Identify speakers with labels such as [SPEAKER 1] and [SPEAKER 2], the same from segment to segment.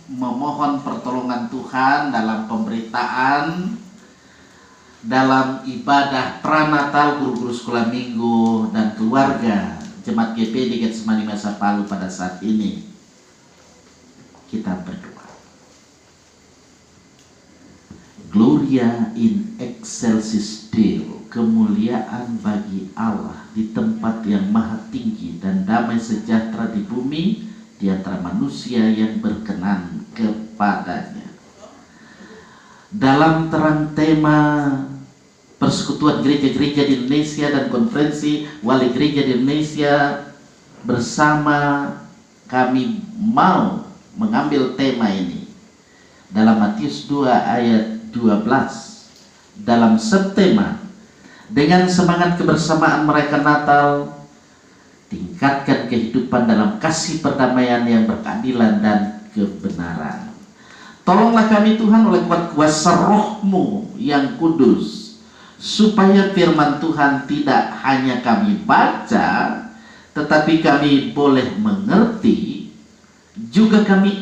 [SPEAKER 1] memohon pertolongan Tuhan dalam pemberitaan, dalam ibadah pranatal guru-guru sekolah minggu dan keluarga Jemaat GP di Getsemani Masa Palu pada saat ini. Kita berdoa. Gloria in excelsis Deo, kemuliaan bagi Allah di tempat yang maha tinggi, dan damai sejahtera di bumi di antara manusia yang berkenan kepadanya. Dalam terang tema Persekutuan Gereja-Gereja di Indonesia dan Konferensi Wali Gereja di Indonesia bersama, kami mau mengambil tema ini dalam Matius 2 ayat 12 dalam subtema dengan semangat kebersamaan merayakan Natal, tingkatkan kehidupan dalam kasih perdamaian yang berkeadilan dan kebenaran. Tolonglah kami Tuhan oleh kuat kuasa Roh-Mu yang kudus, supaya firman Tuhan tidak hanya kami baca, tetapi kami boleh mengerti, juga kami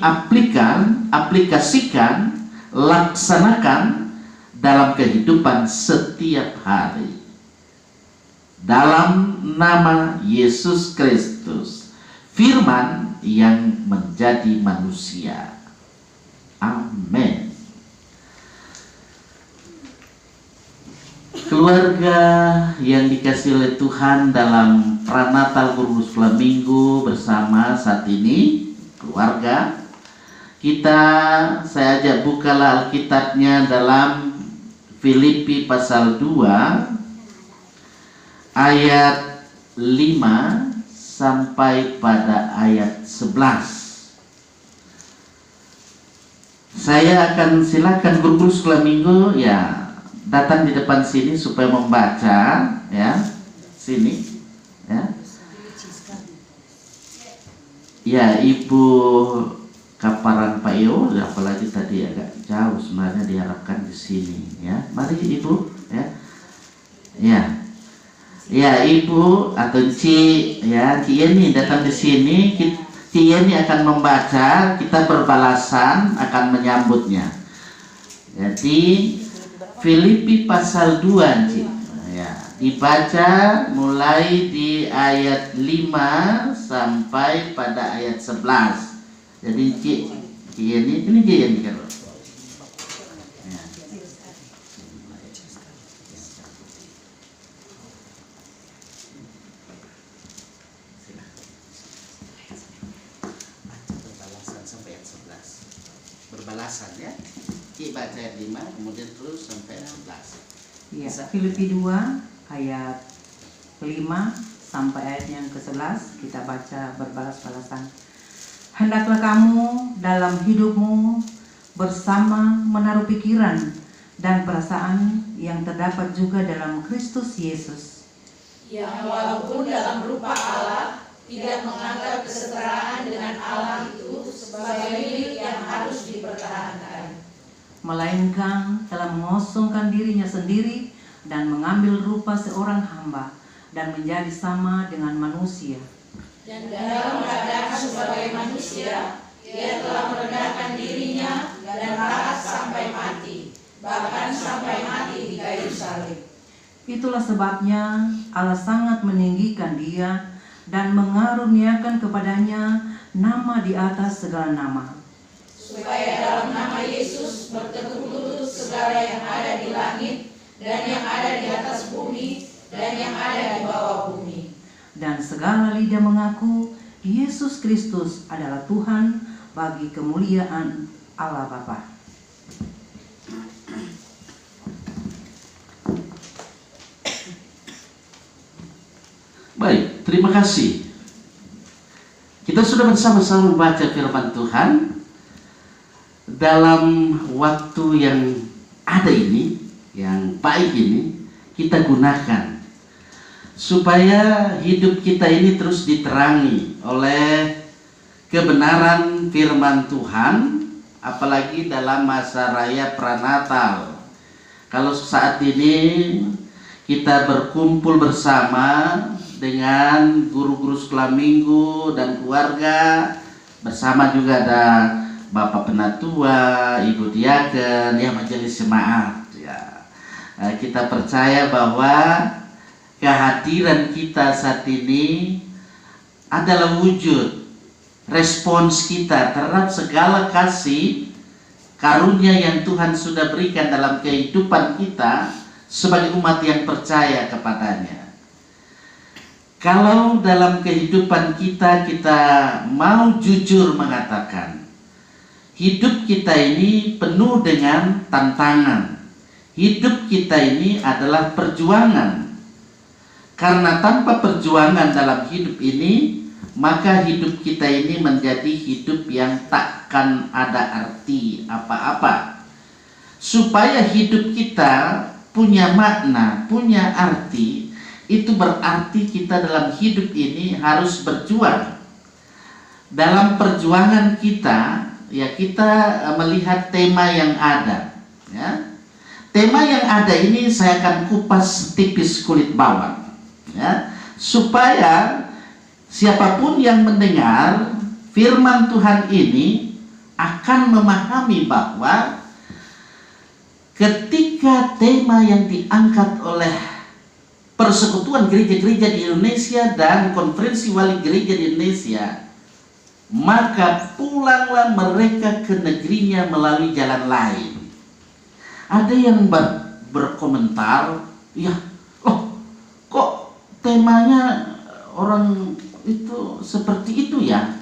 [SPEAKER 1] aplikasikan, laksanakan dalam kehidupan setiap hari. Dalam nama Yesus Kristus, firman yang menjadi manusia. Amin. Keluarga yang dikasih oleh Tuhan, dalam pranatal guru sekolah minggu bersama saat ini, keluarga kita, saya ajak bukalah Alkitabnya dalam Filipi pasal 2 ayat 5 sampai pada ayat 11. Saya akan silakan guru-guru sekolah minggu ya datang di depan sini supaya membaca, ya, sini, ya. Ya, Ibu Kaparan Pak Yo, apalagi tadi agak jauh sebenarnya diharapkan di sini, ya. Mari Ibu, ya. Ya. Ya, Ibu atau Ci, ya, Ci Yeni datang di sini. Ci Yeni akan membaca, kita berbalasan akan menyambutnya. Jadi Filipi pasal 2, Ci. Ya, dibaca mulai di ayat 5 sampai pada ayat 11. Jadi Ci Yeni, ini Ci Yeni kan. Ya. Berbalasan sampai ayat 11. Berbalasan, ya. Ci baca ayat 5 kemudian terus sampai 11.
[SPEAKER 2] Iya, Filipi 2 ayat 5 sampai ayat yang ke-11 kita baca berbalas-balasan. Hendaklah kamu dalam hidupmu bersama menaruh pikiran dan perasaan yang terdapat juga dalam Kristus Yesus,
[SPEAKER 3] yang walaupun dalam rupa Allah tidak menganggap kesetaraan dengan Allah itu sebagai milik yang harus dipertahankan,
[SPEAKER 2] melainkan telah mengosongkan dirinya sendiri dan mengambil rupa seorang hamba dan menjadi sama dengan manusia.
[SPEAKER 3] dan dalam keadaan sebagai manusia Ia telah merendahkan dirinya dan taat sampai mati, bahkan sampai mati di kayu salib.
[SPEAKER 2] Itulah sebabnya Allah sangat meninggikan dia dan mengaruniakan kepadanya nama di atas segala nama,
[SPEAKER 3] Supaya dalam nama Yesus bertekuk lutut segala yang ada di langit dan yang ada di atas bumi dan yang ada di bawah bumi,
[SPEAKER 2] dan segala lidah mengaku Yesus Kristus adalah Tuhan, bagi kemuliaan Allah Bapa.
[SPEAKER 1] Baik, terima kasih. Kita sudah bersama-sama membaca firman Tuhan dalam waktu yang ada ini, yang baik ini, kita gunakan supaya hidup kita ini terus diterangi oleh kebenaran firman Tuhan, apalagi dalam masa raya pranatal. Kalau saat ini kita berkumpul bersama dengan guru-guru sekolah minggu dan keluarga, bersama juga ada Bapak Penatua, Ibu Diaken, ya majelis jemaat ya. Kita percaya bahwa kehadiran kita saat ini adalah wujud respons kita terhadap segala kasih karunia yang Tuhan sudah berikan dalam kehidupan kita sebagai umat yang percaya kepadanya. Kalau dalam kehidupan kita mau jujur mengatakan hidup kita ini penuh dengan tantangan, hidup kita ini adalah perjuangan. Karena tanpa perjuangan dalam hidup ini, maka hidup kita ini menjadi hidup yang takkan ada arti apa-apa. Supaya hidup kita punya makna, punya arti, itu berarti kita dalam hidup ini harus berjuang. Dalam perjuangan kita, ya kita melihat tema yang ada. Ya. Tema yang ada ini saya akan kupas tipis kulit bawang, ya, supaya siapapun yang mendengar firman Tuhan ini akan memahami bahwa ketika tema yang diangkat oleh Persekutuan Gereja-Gereja di Indonesia dan Konferensi Wali Gereja di Indonesia, maka pulanglah mereka ke negerinya melalui jalan lain. Ada yang berkomentar, ya, oh, kok temanya orang itu seperti itu ya?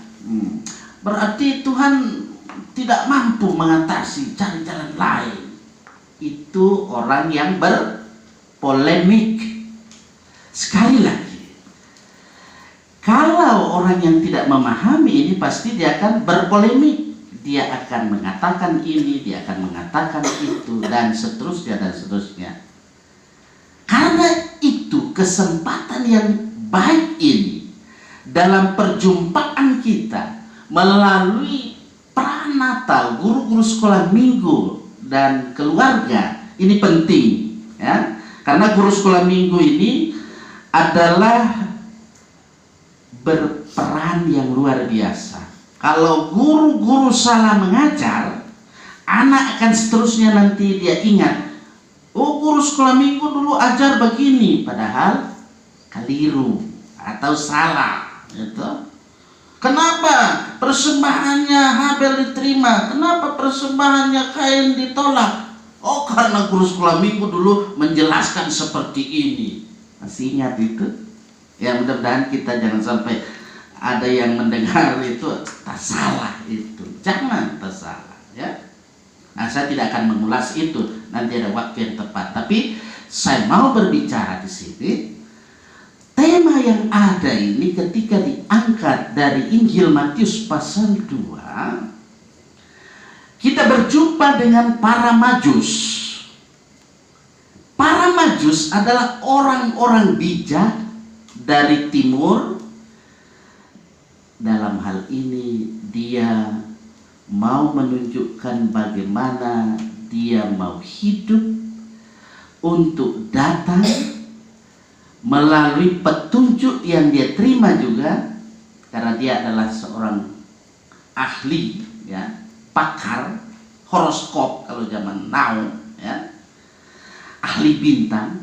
[SPEAKER 1] Berarti Tuhan tidak mampu mengatasi, cari jalan lain. Itu orang yang berpolemik. Sekali lagi, kalau orang yang tidak memahami ini pasti dia akan berpolemik. Dia akan mengatakan ini, dia akan mengatakan itu, dan seterusnya dan seterusnya. Karena itu kesempatan yang baik ini dalam perjumpaan kita melalui pranatal, guru-guru sekolah minggu dan keluarga ini penting, ya. Karena guru sekolah minggu ini adalah berperan yang luar biasa. Kalau guru-guru salah mengajar, anak akan seterusnya nanti dia ingat, oh guru sekolah minggu dulu ajar begini, padahal keliru atau salah, gitu. Kenapa persembahannya Habel diterima? Kenapa persembahannya Kain ditolak? Oh karena guru sekolah minggu dulu menjelaskan seperti ini. Masih ingat itu? Ya mudah-mudahan kita jangan sampai ada yang mendengar itu tersalah itu. Jangan tersalah, ya. Nah, saya tidak akan mengulas itu, nanti ada waktu yang tepat. Tapi saya mau berbicara di sini. Tema yang ada ini ketika diangkat dari Injil Matius pasal 2, kita berjumpa dengan para Majus. Para Majus adalah orang-orang bijak dari timur. Dalam hal ini dia mau menunjukkan bagaimana dia mau hidup untuk datang melalui petunjuk yang dia terima juga, karena dia adalah seorang ahli, ya, pakar horoskop kalau zaman now, ya, ahli bintang.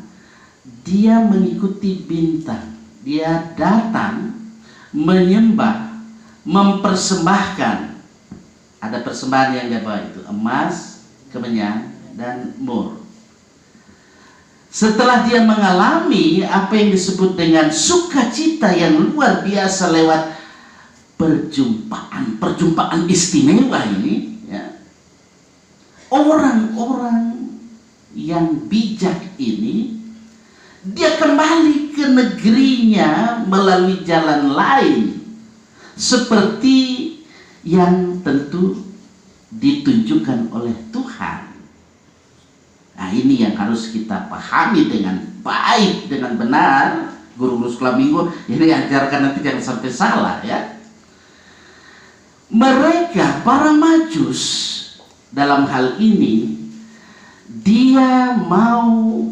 [SPEAKER 1] Dia mengikuti bintang, dia datang menyembah, mempersembahkan. Ada persembahan yang dia bawa itu emas, kemenyan, dan mur. Setelah dia mengalami apa yang disebut dengan sukacita yang luar biasa lewat perjumpaan istimewa ini, ya, orang-orang yang bijak ini dia kembali ke negerinya melalui jalan lain, seperti yang tentu ditunjukkan oleh Tuhan. Nah ini yang harus kita pahami dengan baik, dengan benar. Guru-guru sekolah minggu ini ajarkan, nanti jangan sampai salah, ya. Mereka para Majus dalam hal ini dia mau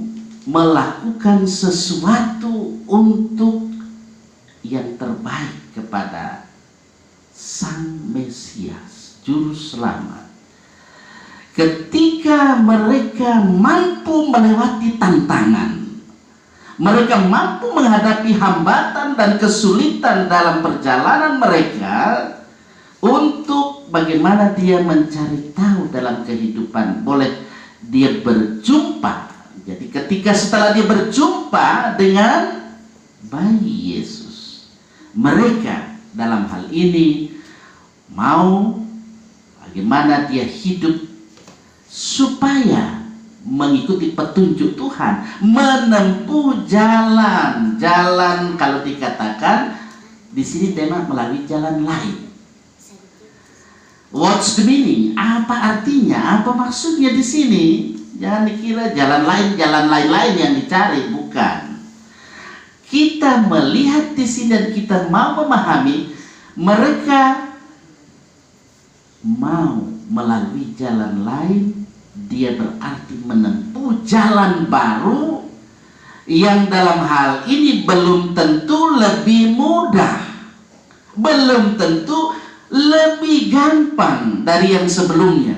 [SPEAKER 1] melakukan sesuatu untuk yang terbaik kepada Sang Mesias, juru selamat. Ketika mereka mampu melewati tantangan, mereka mampu menghadapi hambatan dan kesulitan dalam perjalanan mereka untuk bagaimana dia mencari tahu dalam kehidupan. Boleh dia berjumpa. Jadi ketika setelah dia berjumpa dengan bayi Yesus, mereka dalam hal ini mau bagaimana dia hidup supaya mengikuti petunjuk Tuhan, menempuh jalan kalau dikatakan di sini tema melalui jalan lain. What's the meaning? Apa artinya? Apa maksudnya di sini? Jangan dikira jalan lain yang dicari, bukan. Kita melihat di sini dan kita mau memahami mereka mau melalui jalan lain. Dia berarti menempuh jalan baru yang dalam hal ini belum tentu lebih mudah, belum tentu lebih gampang dari yang sebelumnya.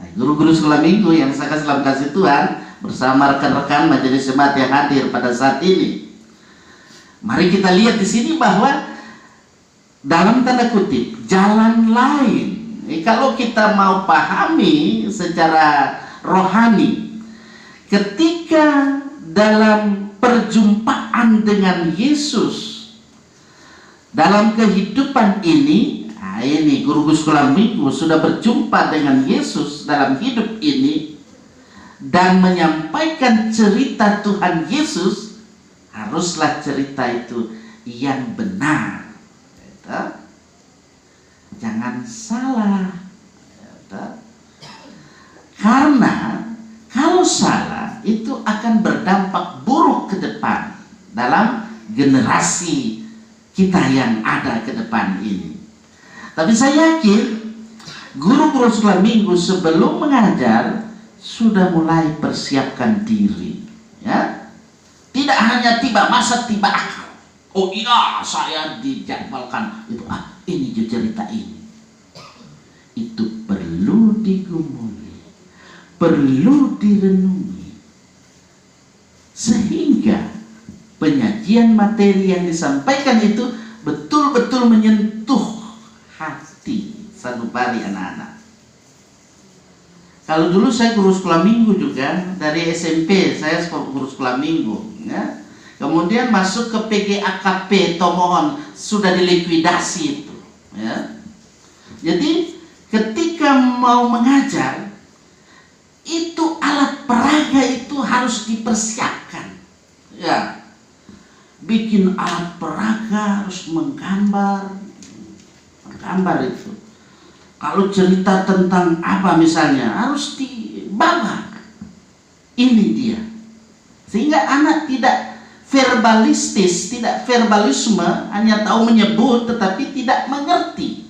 [SPEAKER 1] Nah, guru-guru sekolah minggu yang saya kasih dalam kasih Tuhan bersama rekan-rekan majelis jemaat yang hadir pada saat ini, mari kita lihat di sini bahwa dalam tanda kutip jalan lain. Kalau kita mau pahami secara rohani, ketika dalam perjumpaan dengan Yesus dalam kehidupan ini, ini guru-guru sekolah minggu sudah berjumpa dengan Yesus dalam hidup ini dan menyampaikan cerita Tuhan Yesus, haruslah cerita itu yang benar. Jangan salah. Karena kalau salah itu akan berdampak buruk ke depan dalam generasi kita yang ada ke depan ini. Tapi saya yakin guru-guru sekolah minggu sebelum mengajar sudah mulai persiapkan diri, ya. Tidak hanya tiba masa tiba akal. Oh iya, saya dijadwalkan itu. Ini cerita ini. Itu perlu digumuli, perlu direnungi, sehingga penyajian materi yang disampaikan itu betul-betul menyentuh hati sanubari anak-anak. Kalau dulu saya guru sekolah minggu juga, dari SMP saya guru sekolah minggu, ya. Kemudian masuk ke PGAKP Tomohon, sudah dilikuidasi itu, ya. Jadi ketika mau mengajar, itu alat peraga itu harus dipersiapkan, ya. Bikin alat peraga harus menggambar itu. Kalau cerita tentang apa misalnya harus dibawa. Ini dia. Sehingga anak tidak verbalistis, tidak verbalisme, hanya tahu menyebut tetapi tidak mengerti.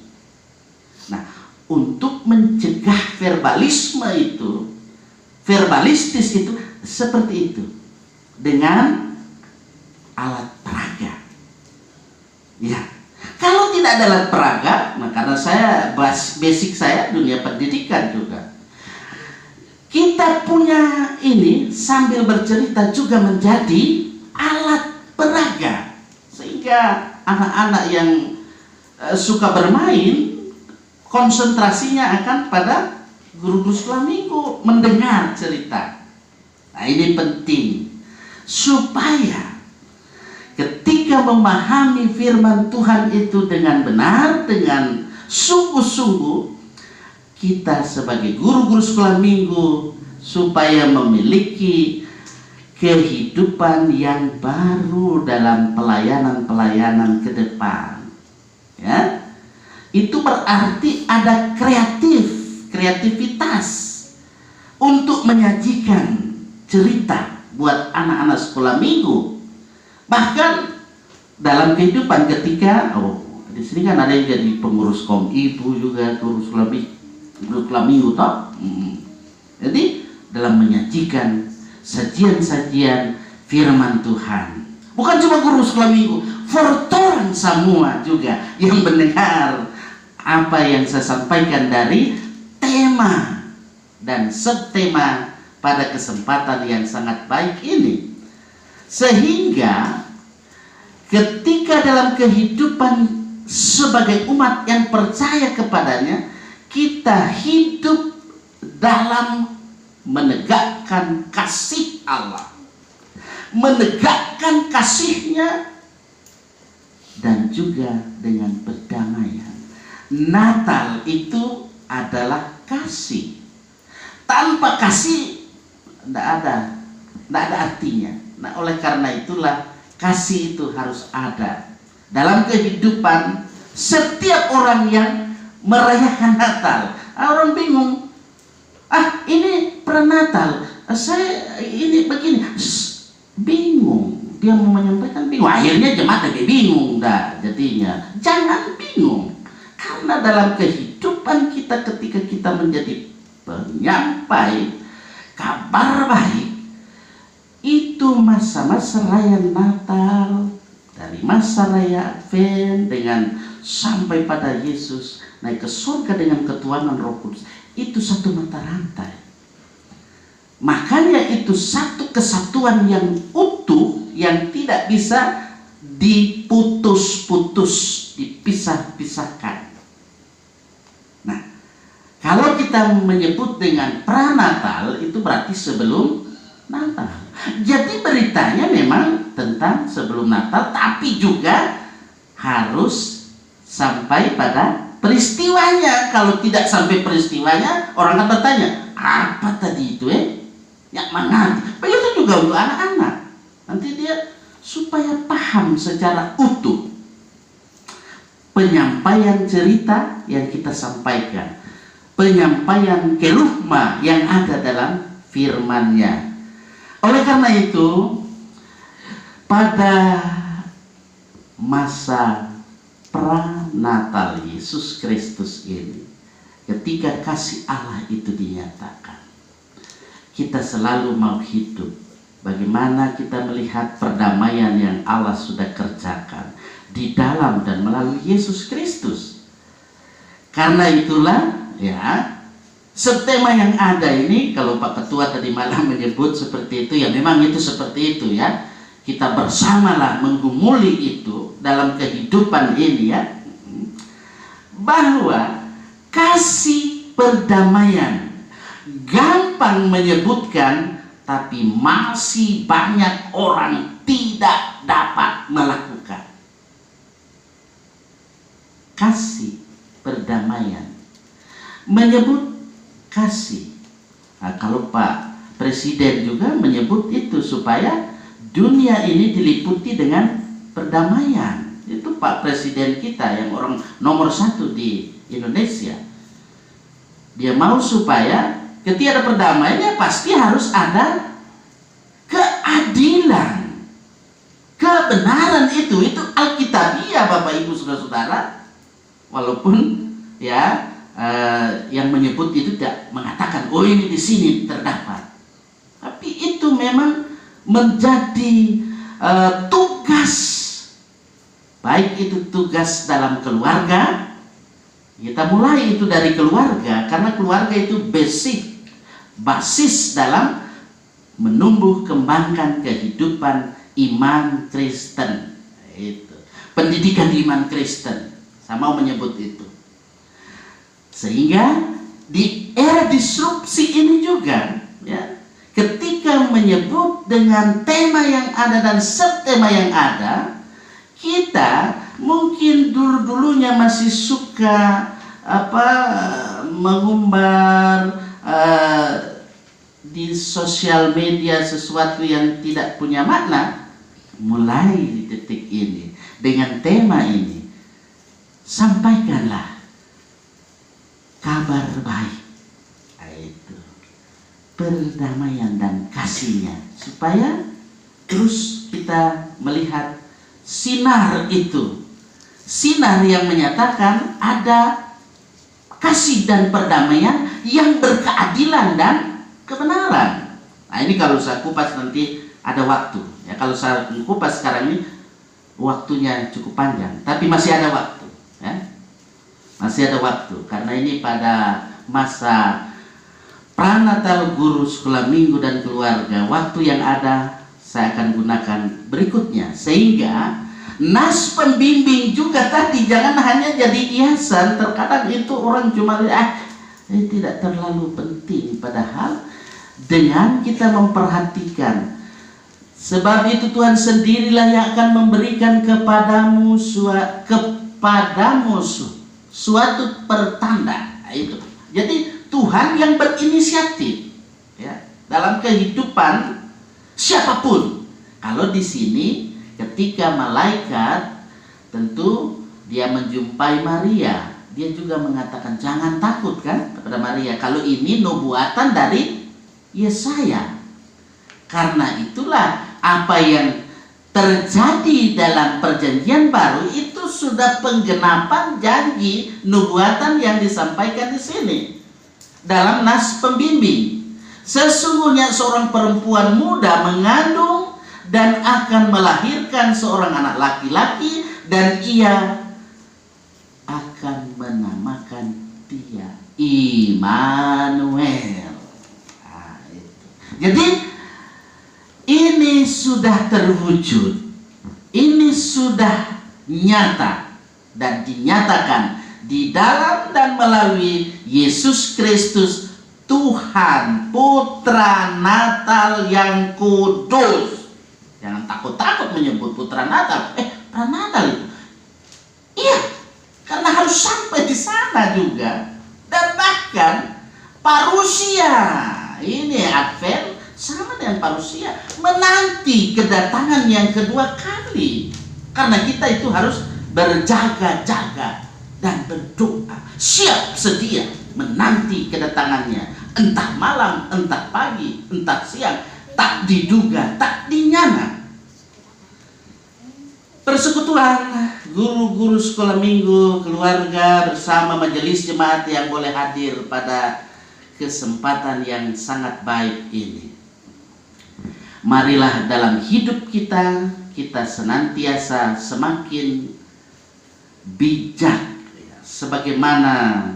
[SPEAKER 1] Nah, untuk mencegah verbalistis itu seperti itu. Dengan alat peraga. Ya. Kalau tidak ada alat peraga, nah karena saya basic saya dunia pendidikan juga, kita punya ini sambil bercerita juga menjadi alat peraga, sehingga anak-anak yang suka bermain konsentrasinya akan pada guru-guru sekolah minggu mendengar cerita. Nah ini penting supaya ketika memahami firman Tuhan itu dengan benar, dengan sungguh-sungguh, kita sebagai guru-guru sekolah minggu supaya memiliki kehidupan yang baru dalam pelayanan-pelayanan ke depan, ya. Itu berarti ada kreativitas untuk menyajikan cerita buat anak-anak sekolah minggu. Bahkan dalam kehidupan ketika di sini kan ada yang jadi pengurus kom ibu juga, pengurus sekolah minggu toh. Jadi dalam menyajikan sajian-sajian firman Tuhan, bukan cuma guru sekolah minggu, fortoran semua juga yang mendengar apa yang saya sampaikan dari tema dan subtema pada kesempatan yang sangat baik ini. Sehingga ketika dalam kehidupan sebagai umat yang percaya kepadanya, kita hidup dalam menegakkan kasih Allah, menegakkan kasih-Nya, dan juga dengan perdamaian. Natal itu adalah kasih. Tanpa kasih tidak ada artinya. Nah, oleh karena itulah kasih itu harus ada dalam kehidupan setiap orang yang merayakan Natal. Orang bingung, ini prenatal, saya ini begini, bingung. Dia mau menyampaikan bingung, akhirnya jemaat lebih bingung dah jadinya. Jangan bingung, karena dalam kehidupan kita ketika kita menjadi penyampai kabar baik, itu masa-masa raya Natal, dari masa raya Advent dengan sampai pada Yesus naik ke surga dengan ketuhanan Roh Kudus, itu satu mata rantai. Makanya itu satu kesatuan yang utuh, yang tidak bisa diputus-putus, dipisah-pisahkan. Nah, kalau kita menyebut dengan pranatal, itu berarti sebelum Natal. Jadi beritanya memang tentang sebelum Natal, tapi juga harus sampai pada peristiwanya. Kalau tidak sampai peristiwanya, orang akan bertanya, apa tadi itu yang mengerti. Begitu juga untuk anak-anak. Nanti dia supaya paham secara utuh penyampaian cerita yang kita sampaikan, penyampaian kerugma yang ada dalam firman-Nya. Oleh karena itu, pada masa pranatal Yesus Kristus ini, ketika kasih Allah itu dinyatakan, kita selalu mau hidup bagaimana kita melihat perdamaian yang Allah sudah kerjakan di dalam dan melalui Yesus Kristus. Karena itulah subtema yang ada ini, kalau Pak Ketua tadi malam menyebut seperti itu, ya memang itu seperti itu ya. Kita bersamalah menggumuli itu dalam kehidupan ini ya, bahwa kasih perdamaian gampang menyebutkan, tapi masih banyak orang tidak dapat melakukan. Kasih perdamaian, menyebut kasih. Nah, kalau Pak Presiden juga menyebut itu supaya dunia ini diliputi dengan perdamaian. Itu Pak Presiden kita yang orang nomor 1 di Indonesia. Dia mau supaya ketika ada perdamaiannya pasti harus ada keadilan, kebenaran. Itu Alkitabiah, Bapak Ibu Saudara-saudara. Walaupun yang menyebut itu tidak mengatakan ini di sini terdapat, tapi itu memang menjadi tugas, baik itu tugas dalam keluarga. Kita mulai itu dari keluarga, karena keluarga itu basis dalam menumbuh kembangkan kehidupan iman Kristen. Itu pendidikan iman Kristen, saya mau menyebut itu. Sehingga di era disrupsi ini juga ya, ketika menyebut dengan tema yang ada dan subtema yang ada, kita mungkin dulunya masih suka mengumbar di sosial media sesuatu yang tidak punya makna. Mulai di detik ini dengan tema ini, sampaikanlah kabar baik, itu perdamaian dan kasih-Nya, supaya terus kita melihat sinar itu, sinar yang menyatakan ada kasih dan perdamaian yang berkeadilan dan kebenaran. Nah, ini kalau saya kupas nanti ada waktu ya. Kalau saya kupas sekarang ini waktunya cukup panjang, tapi masih ada waktu ya. Masih ada waktu, karena ini pada masa pranatal guru sekolah minggu dan keluarga. Waktu yang ada saya akan gunakan berikutnya, sehingga nas pembimbing juga tadi jangan hanya jadi hiasan. Terkadang itu orang cuma ini tidak terlalu penting, padahal dengan kita memperhatikan, sebab itu Tuhan sendirilah yang akan memberikan kepadamu suatu pertanda. Itu. Jadi Tuhan yang berinisiatif ya, dalam kehidupan siapapun. Kalau di sini ketika malaikat tentu dia menjumpai Maria, dia juga mengatakan jangan takut kan kepada Maria. Kalau ini nubuatan dari Yesaya. Karena itulah apa yang terjadi dalam perjanjian baru itu sudah penggenapan janji nubuatan yang disampaikan di sini dalam nas pembimbing. Sesungguhnya seorang perempuan muda mengandung dan akan melahirkan seorang anak laki-laki, dan ia akan menamakan dia Immanuel. Nah, itu. Jadi ini sudah terwujud, ini sudah nyata dan dinyatakan di dalam dan melalui Yesus Kristus, Tuhan Putra Natal yang kudus. Jangan takut-takut menyebut Putra Natal. Pranatal itu. Iya, karena harus sampai di sana juga. Dan bahkan parusia, ini Advent sama dengan parusia, menanti kedatangan yang kedua kali. Karena kita itu harus berjaga-jaga dan berdoa, siap sedia menanti kedatangannya, entah malam, entah pagi, entah siang, tak diduga, tak dinyana. Persekutuan guru-guru sekolah minggu, keluarga bersama majelis jemaat yang boleh hadir pada kesempatan yang sangat baik ini. Marilah dalam hidup kita, kita senantiasa semakin bijak, ya, sebagaimana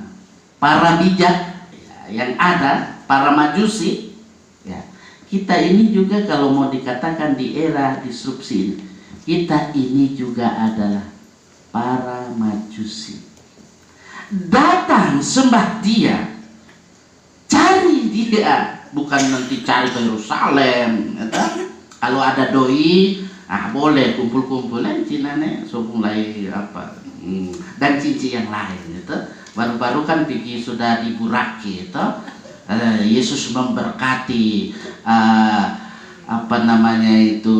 [SPEAKER 1] para bijak yang ada, para majusi. Ya, kita ini juga kalau mau dikatakan di era disrupsi ini, kita ini juga adalah para majusi. Datang sembah dia, cari dia, bukan nanti cari ke Yerusalem. Kalau ada doi, boleh kumpul-kumpulan Cina nih, so mulai apa, dan cincin yang lain gitu. Baru-baru kan pergi sudah diburaki itu, Yesus memberkati apa namanya itu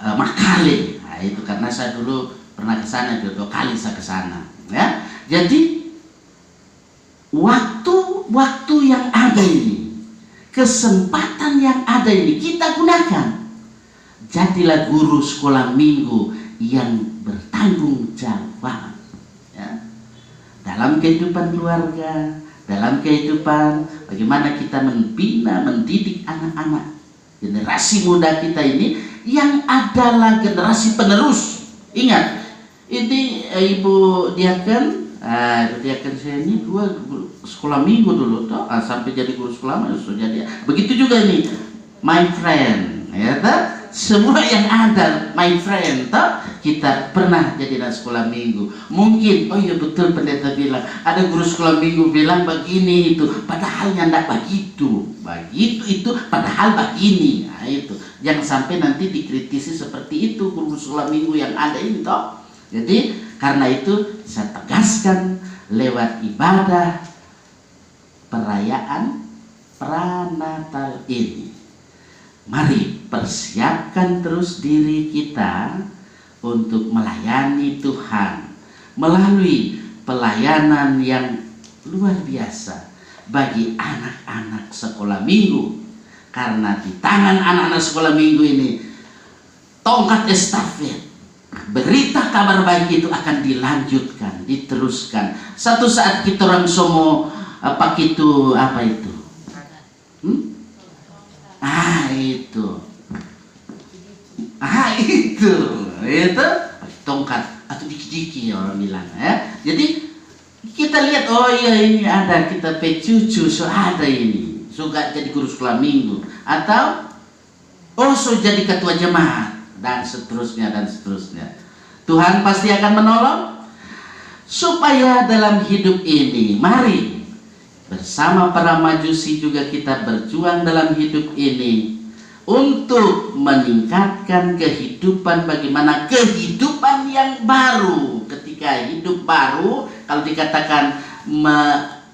[SPEAKER 1] Makale. Nah, itu karena saya dulu pernah ke sana, 2 kali saya ke sana ya. Jadi waktu yang ada ini, kesempatan yang ada ini kita gunakan. Jadilah guru sekolah minggu yang bertanggung jawab ya. Dalam kehidupan keluarga, dalam kehidupan bagaimana kita membina, mendidik anak-anak, generasi muda kita ini yang adalah generasi penerus. Ingat, ini Ibu Diaken, Diaken saya ini 2 sekolah minggu dulu toh, sampai jadi guru sekolah minggu jadi. Begitu juga ini, my friend, ya toh? Semua yang ada, my friend, toh, kita pernah jadi anak sekolah minggu. Mungkin, oh iya betul pendeta bilang, ada guru sekolah minggu bilang begini itu, padahal tidak begitu. Begitu itu, padahal begini. Nah itu, jangan sampai nanti dikritisi seperti itu guru sekolah minggu yang ada ini toh. Jadi karena itu saya tegaskan lewat ibadah perayaan pranatal ini. Mari persiapkan terus diri kita untuk melayani Tuhan melalui pelayanan yang luar biasa bagi anak-anak sekolah minggu. Karena di tangan anak-anak sekolah minggu ini tongkat estafet, berita kabar baik itu akan dilanjutkan, diteruskan. Satu saat kita orang semua pakai itu apa itu? Itu tongkat atau diki-diki orang bilang ya. Jadi kita lihat, oh iya ini ada, kita cucu, so ada ini, so gak jadi guru sekolah minggu, atau oh so jadi ketua jemaat, dan seterusnya dan seterusnya. Tuhan pasti akan menolong supaya dalam hidup ini, mari bersama para majusi juga kita berjuang dalam hidup ini untuk meningkatkan kehidupan, bagaimana kehidupan yang baru. Ketika hidup baru, kalau dikatakan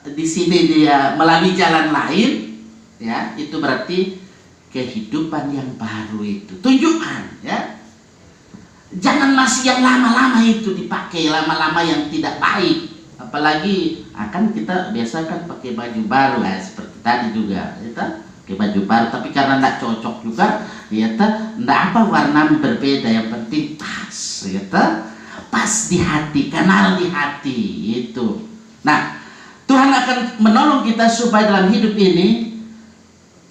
[SPEAKER 1] di sini dia melalui jalan lain, ya itu berarti kehidupan yang baru itu. Tunjukkan, ya. Jangan masih yang lama-lama itu dipakai, lama-lama yang tidak baik. Apalagi akan kita biasakan pakai baju baru, seperti tadi juga, ya, pakai baju baru. Tapi karena tidak cocok juga, ya, tidak apa warna berbeda, yang penting pas, ya, pas di hati, kenal di hati itu. Nah, Tuhan akan menolong kita supaya dalam hidup ini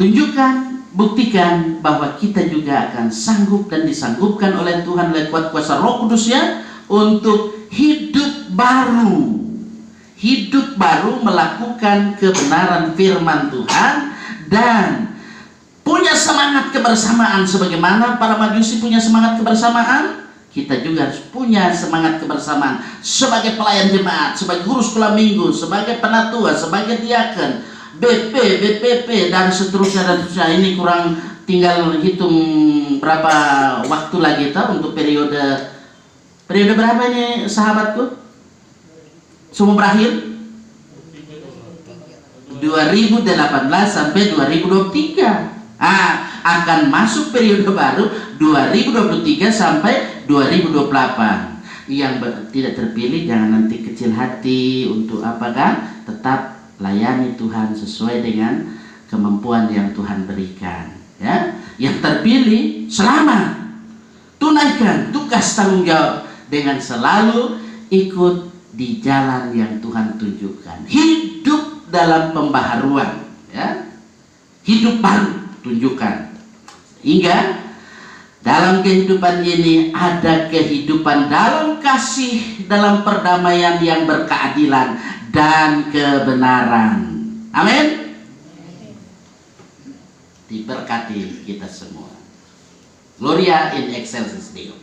[SPEAKER 1] tunjukkan, buktikan bahwa kita juga akan sanggup dan disanggupkan oleh Tuhan oleh kuat kuasa Roh Kudusnya untuk hidup baru. Hidup baru melakukan kebenaran firman Tuhan dan punya semangat kebersamaan sebagaimana para majusi punya semangat kebersamaan. Kita juga harus punya semangat kebersamaan sebagai pelayan jemaat, sebagai guru sekolah minggu, sebagai penatua, sebagai diaken, BP, BPP, dan seterusnya dan seterusnya. Ini kurang tinggal hitung berapa waktu lagi untuk periode berapa ini sahabatku? Semua berakhir 2018 sampai 2023. Akan masuk periode baru 2023 sampai 2028. Yang tidak terpilih jangan nanti kecil hati untuk apa kan? Tetap layani Tuhan sesuai dengan kemampuan yang Tuhan berikan, ya. Yang terpilih selamat, tunaikan tugas tanggung jawab dengan selalu ikut di jalan yang Tuhan tunjukkan. Hidup dalam pembaharuan, ya. Hidup baru tunjukkan. Hingga dalam kehidupan ini ada kehidupan dalam kasih, dalam perdamaian yang berkeadilan dan kebenaran. Amin. Diberkati kita semua. Gloria in excelsis Deo.